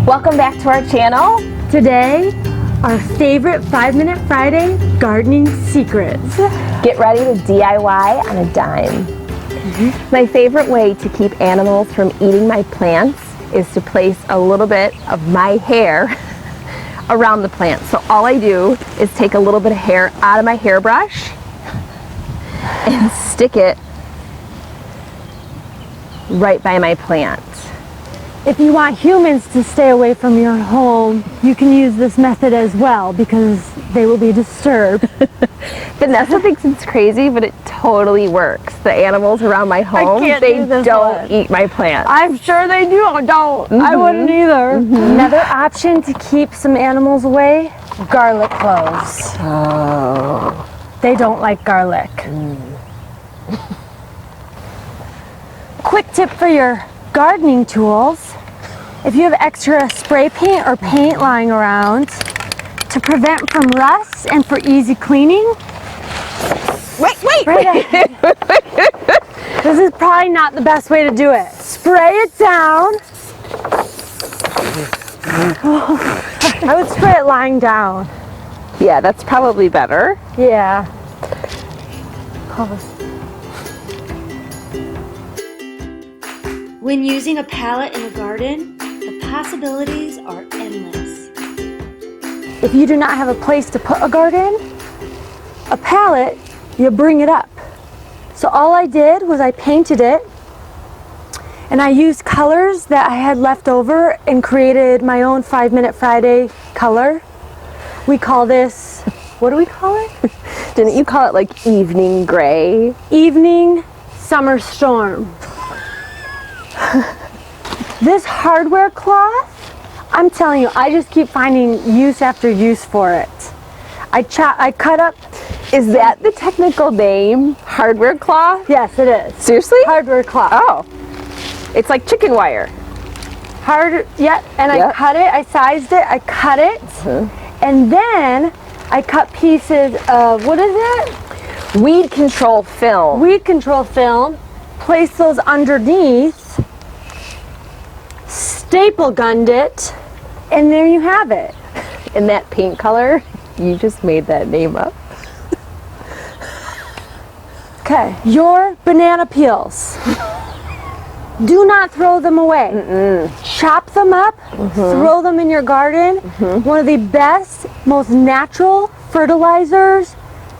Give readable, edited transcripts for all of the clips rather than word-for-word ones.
Welcome back to our channel. Today, our favorite 5-Minute Friday gardening secrets. Get ready to DIY on a dime. My favorite way to keep animals from eating my plants is to place a little bit of my hair around the plant. So all I do is take a little bit of hair out of my hairbrush and stick it right by my plant. If you want humans to stay away from your home, you can use this method as well because they will be disturbed. Vanessa thinks it's crazy, but it totally works. The animals around my home, they don't eat my plants. I'm sure they do. Don't. I wouldn't either. Another option to keep some animals away, garlic cloves. Oh. They don't like garlic. Quick tip for your gardening tools. If you have extra spray paint or paint lying around, to prevent from rust and for easy cleaning. Wait. This is probably not the best way to do it. Spray it down. I would spray it lying down. Yeah, that's probably better. Yeah. When using a pallet in a garden, the possibilities are endless. If you do not have a place to put a garden, a pallet, you bring it up. So all I did was I painted it and I used colors that I had left over and created my own 5-Minute Friday color. We call this, what do we call it? Didn't you call it like evening gray? Evening Summer Storm. This hardware cloth, I'm telling you, I just keep finding use after use for it. I cut up. Is that the technical name? Hardware cloth? Yes, it is. Seriously? Hardware cloth. Oh. It's like chicken wire. Yeah, and I cut it, I sized it, I cut it, and then I cut pieces of, what is it? Weed control film. Weed control film, place those underneath, staple gunned it, and there you have it. In that paint color, you just made that name up. Okay, your banana peels. Do not throw them away. Chop them up, throw them in your garden. One of the best, most natural fertilizers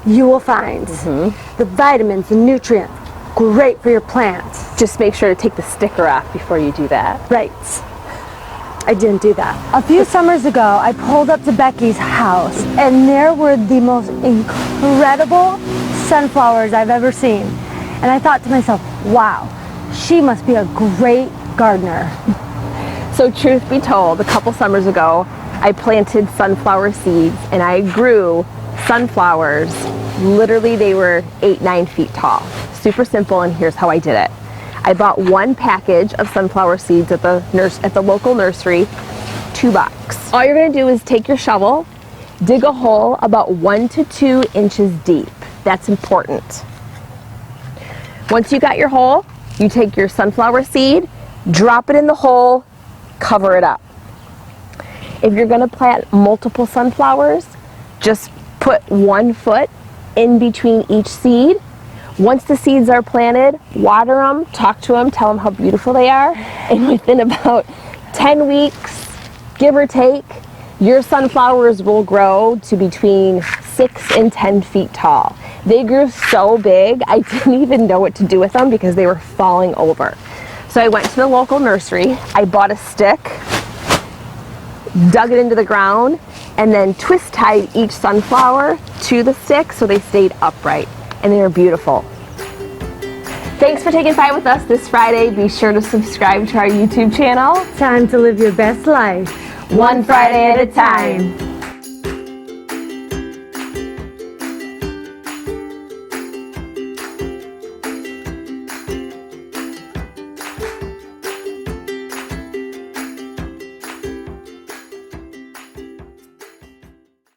you will find. The vitamins, the nutrients, great for your plants. Just make sure to take the sticker off before you do that. Right. I didn't do that. A few summers ago, I pulled up to Becky's house and there were the most incredible sunflowers I've ever seen. And I thought to myself, wow, she must be a great gardener. So truth be told, a couple summers ago, I planted sunflower seeds and I grew sunflowers. Literally, they were 8-9 feet tall. Super simple, and here's how I did it. I bought one package of sunflower seeds at the local nursery, $2. All you're gonna do is take your shovel, dig a hole about 1 to 2 inches deep. That's important. Once you got your hole, you take your sunflower seed, drop it in the hole, cover it up. If you're gonna plant multiple sunflowers, just put 1 foot in between each seed. Once the seeds are planted, water them, talk to them, tell them how beautiful they are, and within about 10 weeks, give or take, your sunflowers will grow to between 6 and 10 feet tall. They grew so big, I didn't even know what to do with them because they were falling over. So I went to the local nursery, I bought a stick, dug it into the ground, and then twist tied each sunflower to the stick so they stayed upright. And they are beautiful. Thanks for taking 5 with us this Friday. Be sure to subscribe to our YouTube channel. Time to live your best life. One Friday at a time.